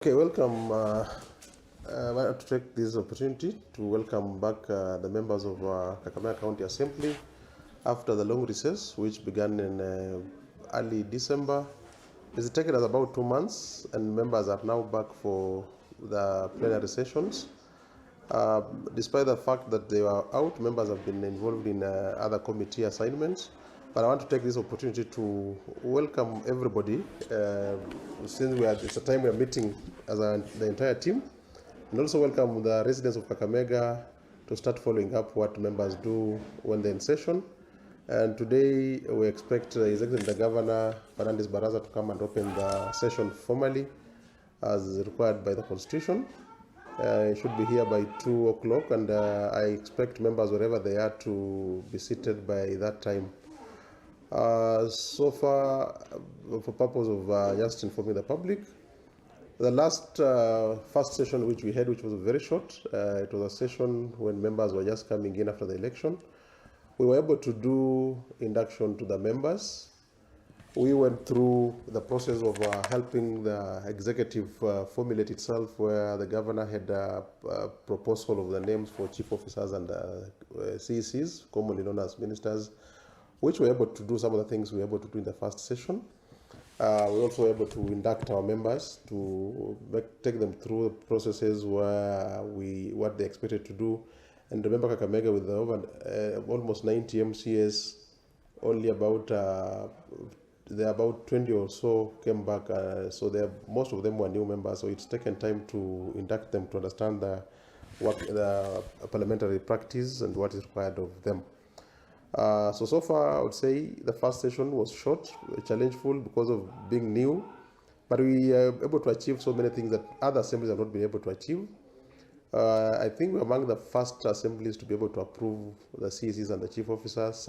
Okay, welcome. I want to take this opportunity to welcome back the members of Kakamega County Assembly after the long recess, which began in early December. It's taken us about 2 months, and members are now back for the plenary sessions. Despite the fact that they were out, members have been involved in other committee assignments. But I want to take this opportunity to welcome everybody, since it's a time we are meeting as the entire team, and also welcome the residents of Kakamega to start following up what members do when they're in session. And today we expect His Excellency the Governor, Fernandez Baraza, to come and open the session formally as required by the Constitution. He should be here by 2 o'clock, and I expect members, wherever they are, to be seated by that time. So far, for purpose of just informing the public, the last first session which we had, which was very short, it was a session when members were just coming in after the election. We were able to do induction to the members. We went through the process of helping the executive formulate itself, where the governor had a proposal of the names for chief officers and CECs, commonly known as ministers, which we were able to do some of the things we were able to do in the first session. We also were able to induct our members to take them through the processes where what they expected to do. And remember, Kakamega, with almost 90 MCAs, only about 20 or so came back. So most of them were new members. So it's taken time to induct them to understand the parliamentary practice and what is required of them. So far, I would say the first session was short, challengeful because of being new, but we are able to achieve so many things that other assemblies have not been able to achieve. I think we're among the first assemblies to be able to approve the CECs and the chief officers.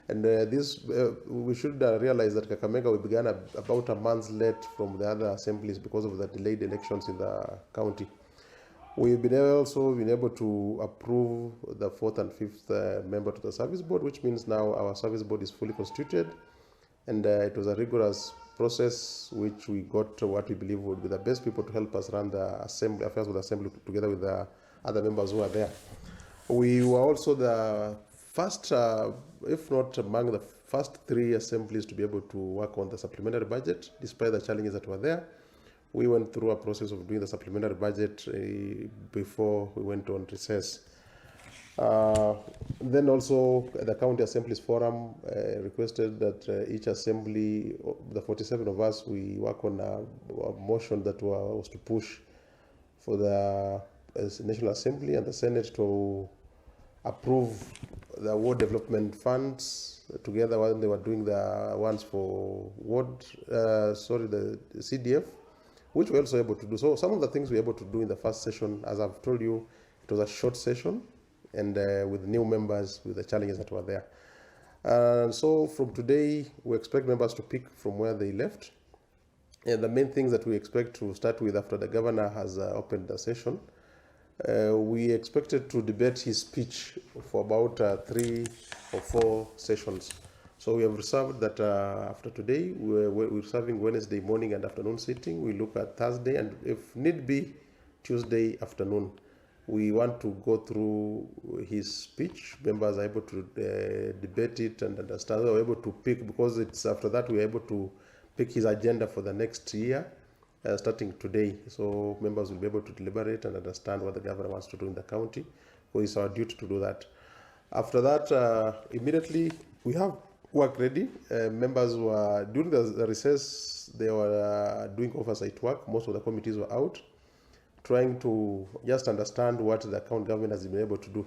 We should realize that Kakamega, we began about a month late from the other assemblies because of the delayed elections in the county. We've also been able to approve the 4th and 5th member to the service board, which means now our service board is fully constituted, and it was a rigorous process which we got to what we believe would be the best people to help us run the affairs of the assembly together with the other members who are there. We were also the first, if not among the first 3 assemblies to be able to work on the supplementary budget, despite the challenges that were there. We went through a process of doing the supplementary budget before we went on recess. Then also the County Assemblies Forum requested that each assembly, the 47 of us, we work on a motion that was to push for the National Assembly and the Senate to approve the ward development funds together when they were doing the ones for the CDF, which we were also able to do. So some of the things we were able to do in the first session, as I've told you, it was a short session, and with new members, with the challenges that were there. So from today, we expect members to pick from where they left. And the main things that we expect to start with after the governor has opened the session, we expected to debate his speech for about 3 or 4 sessions. So we have reserved that after today, we're serving Wednesday morning and afternoon sitting. We look at Thursday, and if need be, Tuesday afternoon. We want to go through his speech. Members are able to debate it and understand. We're able to pick, because it's after that we're able to pick his agenda for the next year, starting today. So members will be able to deliberate and understand what the governor wants to do in the county. So it's our duty to do that. After that, immediately we have work ready. Members were, during the recess, they were doing oversight work. Most of the committees were out, trying to just understand what the county government has been able to do.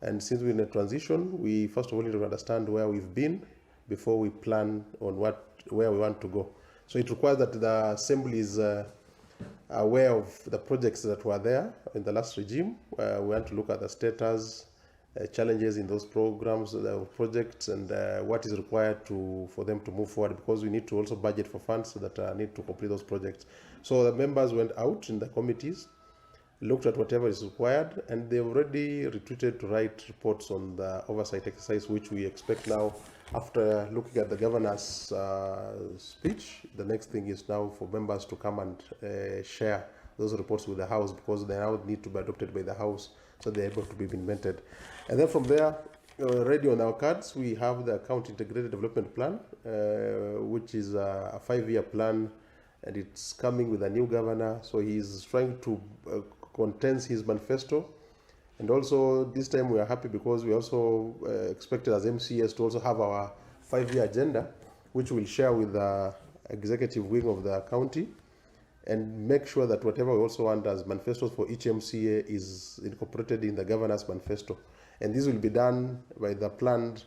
And since we're in a transition, we first of all need to understand where we've been before we plan on where we want to go. So it requires that the assembly is aware of the projects that were there in the last regime. We want to look at the status, challenges in those programs, projects, and what is required for them to move forward, because we need to also budget for funds that need to complete those projects. So the members went out in the committees, looked at whatever is required, and they've already retreated to write reports on the oversight exercise, which we expect now. After looking at the governor's speech, the next thing is now for members to come and share those reports with the House, because they now need to be adopted by the House so they're able to be implemented. And then from there, already on our cards, we have the County Integrated Development Plan, which is a 5-year plan, and it's coming with a new governor. So he's trying to condense his manifesto. And also this time we are happy because we also expected as MCS to also have our 5-year agenda, which we'll share with the executive wing of the county, and make sure that whatever we also want as manifestos for each MCA is incorporated in the governor's manifesto. And this will be done by the planned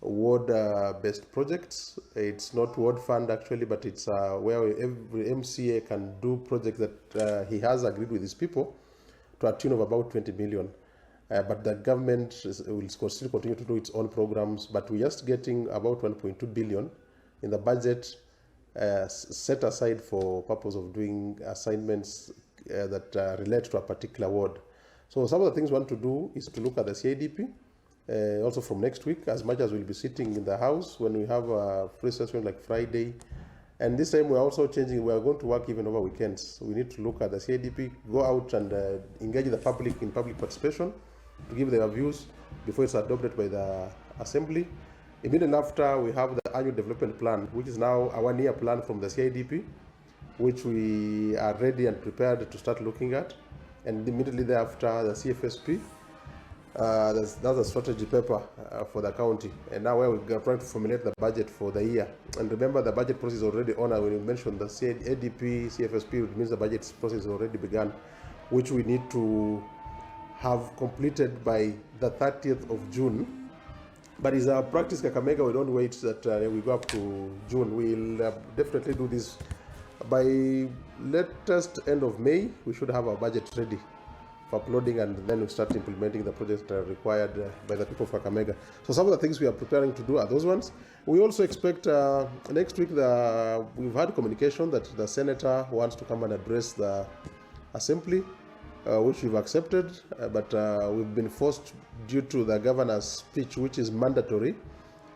ward-based projects. It's not ward fund actually, but it's where every MCA can do projects that he has agreed with his people to a tune of about 20 million. But the government will still continue to do its own programs, but we're just getting about 1.2 billion in the budget set aside for purpose of doing assignments that relate to a particular ward. So some of the things we want to do is to look at the CIDP, also from next week, as much as we'll be sitting in the House when we have a free session like Friday. And this time we're also changing, we are going to work even over weekends. So we need to look at the CIDP, go out and engage the public in public participation to give their views before it's adopted by the Assembly. Immediately after, we have the annual development plan, which is now a 1-year plan from the CIDP, which we are ready and prepared to start looking at. And immediately thereafter, the CFSP, that's a strategy paper for the county. And now we're trying to formulate the budget for the year. And remember, the budget process is already on. When you mentioned the ADP, CFSP, it means the budget process has already begun, which we need to have completed by the 30th of June. But it's our practice, Kakamega, we don't wait that we go up to June. We'll definitely do this by latest end of May. We should have our budget ready for uploading, and then we start implementing the projects that are required by the people of Kakamega. So some of the things we are preparing to do are those ones. We also expect next week, we've had communication that the senator wants to come and address the assembly, which we've accepted, but we've been forced due to the governor's speech, which is mandatory,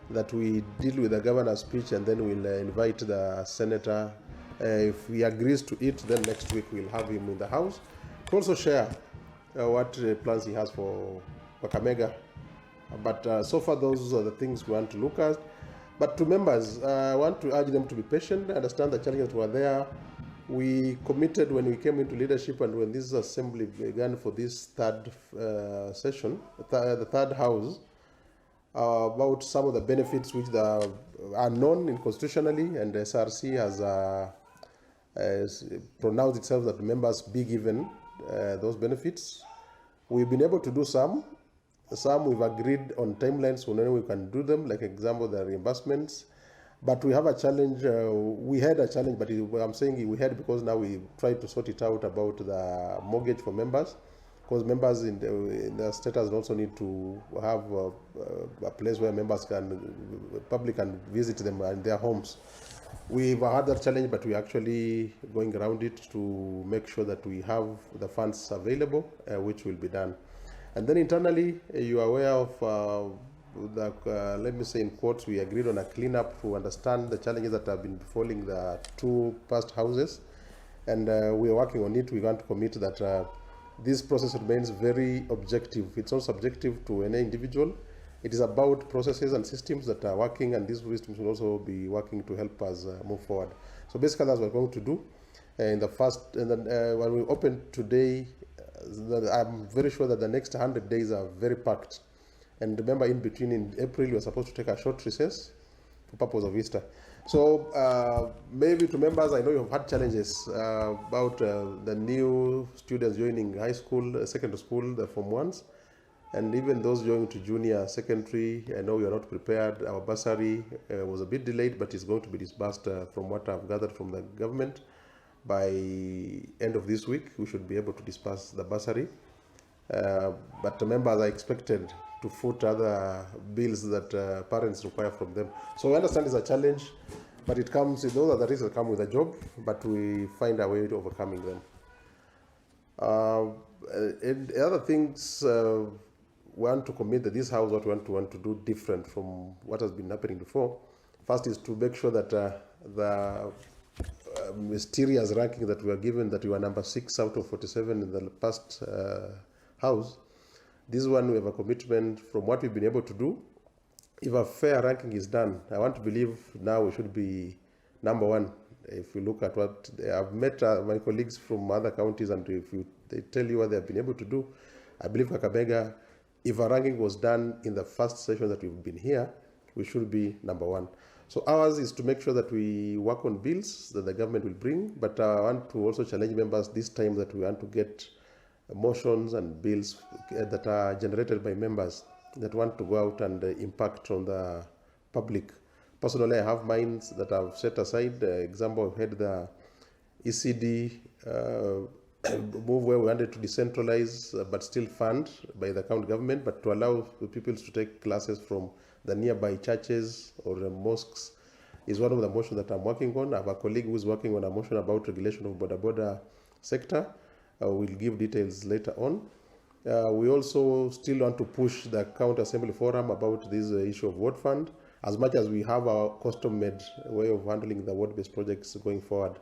that we deal with the governor's speech and then we'll invite the senator. If he agrees to it, then next week we'll have him in the House to also share what plans he has for Kakamega. But so far, those are the things we want to look at. But to members, I want to urge them to be patient, understand the challenges were there. We committed when we came into leadership and when this assembly began for this third session, the third House, about some of the benefits which are known constitutionally, and SRC has pronounced itself that members be given those benefits. We've been able to do some we've agreed on timelines when we can do them, like example, the reimbursements. But we have a challenge, we had a challenge, but I'm saying we had because now we try to sort it out about the mortgage for members, because members in the status also need to have a place where members public can visit them in their homes. We've had that challenge, but we're actually going around it to make sure that we have the funds available, which will be done. And then internally, you are aware of let me say in quotes, we agreed on a cleanup to understand the challenges that have been befalling the two past houses, and we are working on it. We want to commit that this process remains very objective. It's not subjective to any individual. It is about processes and systems that are working, and these systems will also be working to help us move forward. So basically, that's what we're going to do. In the first, and then when we open today, I'm very sure that the next 100 days are very packed. And remember, in between, in April, we're supposed to take a short recess for purpose of Easter. So maybe to members, I know you've had challenges about the new students joining high school, secondary school, the Form 1s, and even those joining to junior secondary. I know we are not prepared. Our bursary was a bit delayed, but it's going to be disbursed from what I've gathered from the government. By end of this week, we should be able to disburse the bursary. But the members are expected to foot other bills that parents require from them. So we understand it's a challenge, but it comes, those are the risks that come with a job, but we find a way to overcoming them. And other things we want to commit that this house, what we want to do different from what has been happening before. First is to make sure that the mysterious ranking that we are given, that we were number 6 out of 47 in the past house. This one we have a commitment from what we've been able to do. If a fair ranking is done, I want to believe now we should be number 1. If you look at what I've met my colleagues from other counties, and if they tell you what they have been able to do, I believe Kakamega, if a ranking was done in the first session that we've been here, we should be number 1. So ours is to make sure that we work on bills that the government will bring, but I want to also challenge members this time that we want to get motions and bills that are generated by members that want to go out and impact on the public. Personally, I have mine that I've set aside. Example, I've had the ECD move where we wanted to decentralize but still fund by the county government, but to allow people to take classes from the nearby churches or the mosques is one of the motions that I'm working on. I have a colleague who is working on a motion about regulation of border sector. We'll give details later on. We also still want to push the County Assembly Forum about this issue of ward fund, as much as we have our custom-made way of handling the ward-based projects going forward.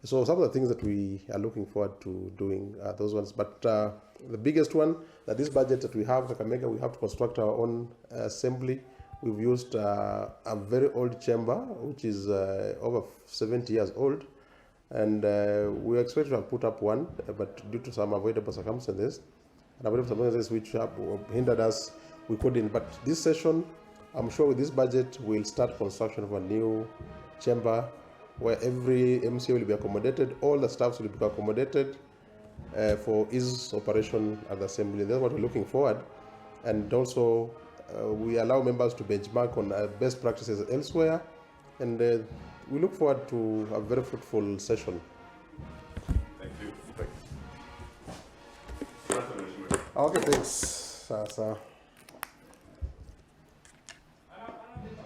So some of the things that we are looking forward to doing are those ones. But the biggest one, that this budget that we have, Kakamega, we have to construct our own assembly. We've used a very old chamber, which is over 70 years old. And we expect to have put up one, but due to some avoidable circumstances, which have hindered us, we couldn't. But this session, I'm sure with this budget, we'll start construction of a new chamber where every MCA will be accommodated, all the staffs will be accommodated for ease operation at the assembly. That's what we're looking forward. And also, we allow members to benchmark on best practices elsewhere. And we look forward to a very fruitful session. Thank you. Okay, thanks.